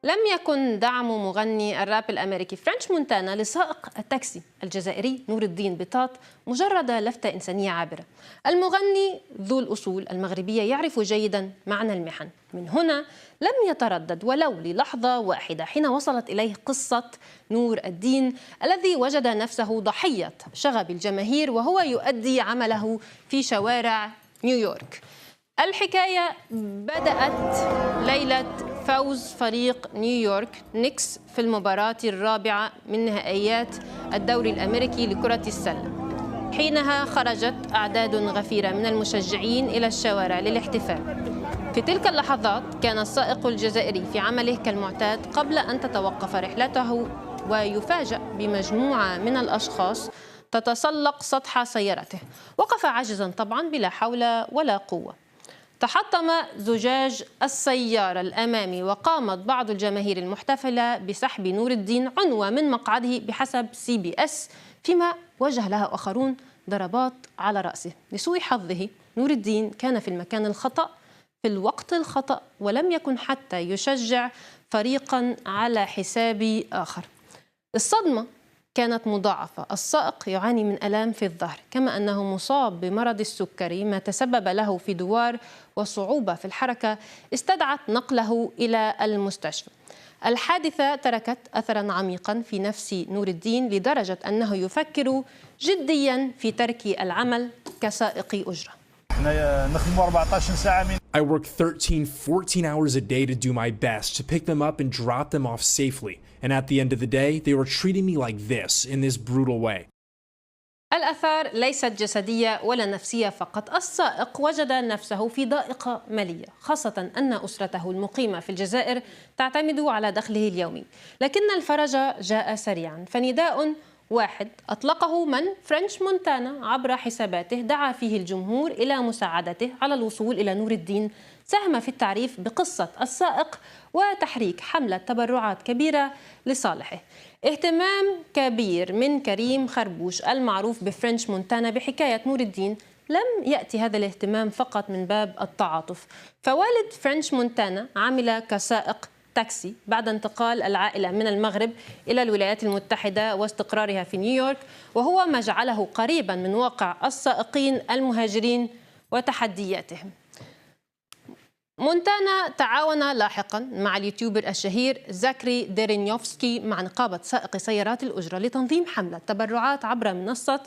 لم يكن دعم مغني الراب الأمريكي فرنش مونتانا لسائق التاكسي الجزائري نور الدين بطاط مجرد لفتة إنسانية عابرة. المغني ذو الأصول المغربية يعرف جيدا معنى المحن، من هنا لم يتردد ولو للحظة واحدة حين وصلت إليه قصة نور الدين الذي وجد نفسه ضحية شغب الجماهير وهو يؤدي عمله في شوارع نيويورك. الحكاية بدأت ليلة فوز فريق نيويورك نيكس في المباراة الرابعة من نهائيات الدوري الأمريكي لكرة السلة. حينها خرجت أعداد غفيرة من المشجعين إلى الشوارع للاحتفال. في تلك اللحظات كان السائق الجزائري في عمله كالمعتاد قبل أن تتوقف رحلته ويفاجأ بمجموعة من الأشخاص تتسلق سطح سيارته. وقف عاجزا طبعا بلا حول ولا قوة. تحطم زجاج السيارة الأمامي وقامت بعض الجماهير المحتفلة بسحب نور الدين عنوة من مقعده بحسب CBS، فيما وجه لها آخرون ضربات على رأسه. لسوء حظه نور الدين كان في المكان الخطأ في الوقت الخطأ ولم يكن حتى يشجع فريقا على حساب آخر. الصدمة كانت مضاعفة، السائق يعاني من آلام في الظهر كما أنه مصاب بمرض السكري ما تسبب له في دوار وصعوبة في الحركة استدعت نقله إلى المستشفى. الحادثة تركت أثرا عميقا في نفس نور الدين لدرجة أنه يفكر جديا في ترك العمل كسائق أجرة. I work 13-14 hours a day to do my best to pick them up and drop them off safely. And at the end of the day, they were treating me like this, in this brutal way. الآثار ليست جسدية ولا نفسية فقط. السائق وجد نفسه في ضائقة مالية، خاصة أن أسرته المقيمة في الجزائر تعتمد على دخله اليومي. لكن الفرج جاء سريعا، فنداء واحد أطلقه من فرنش مونتانا عبر حساباته دعا فيه الجمهور إلى مساعدته على الوصول إلى نور الدين، ساهم في التعريف بقصة السائق وتحريك حملة تبرعات كبيرة لصالحه. اهتمام كبير من كريم خربوش المعروف بفرنش مونتانا بحكاية نور الدين. لم يأتي هذا الاهتمام فقط من باب التعاطف، فوالد فرنش مونتانا عمل كسائق تاكسي بعد انتقال العائلة من المغرب إلى الولايات المتحدة واستقرارها في نيويورك، وهو ما جعله قريبا من واقع السائقين المهاجرين وتحدياتهم. مونتانا تعاون لاحقا مع اليوتيوبر الشهير زاكري ديرينيوفسكي مع نقابة سائقي سيارات الأجرة لتنظيم حملة تبرعات عبر منصة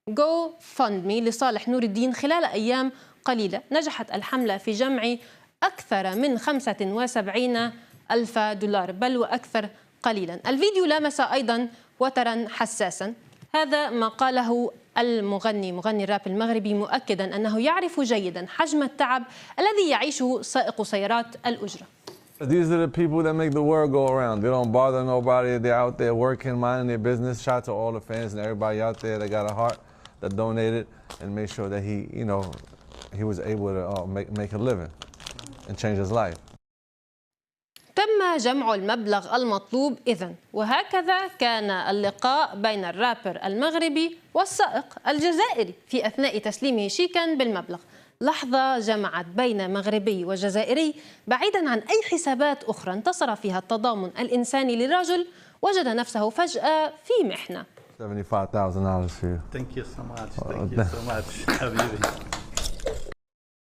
جو فاندمي لصالح نور الدين. خلال أيام قليلة نجحت الحملة في جمع أكثر من 75,000 دولار بل وأكثر قليلا. الفيديو لامس أيضا وترا حساسا، هذا ما قاله مغني الراب المغربي، مؤكدا أنه يعرف جيدا حجم التعب الذي يعيشه سائق سيارات الأجرة. These are the people that make the world go around. They don't bother nobody. They're out there working, minding their business. Shout out to all the fans and everybody out there that got a heart, that donated and made sure that he was able to make a living and change his life. تم جمع المبلغ المطلوب إذن، وهكذا كان اللقاء بين الرابر المغربي والسائق الجزائري في أثناء تسليمه شيكا بالمبلغ. لحظة جمعت بين مغربي وجزائري بعيدا عن أي حسابات أخرى انتصر فيها التضامن الإنساني لرجل وجد نفسه فجأة في محنة. $75,000 for you. Thank you so much. Thank you so much, حبيبي.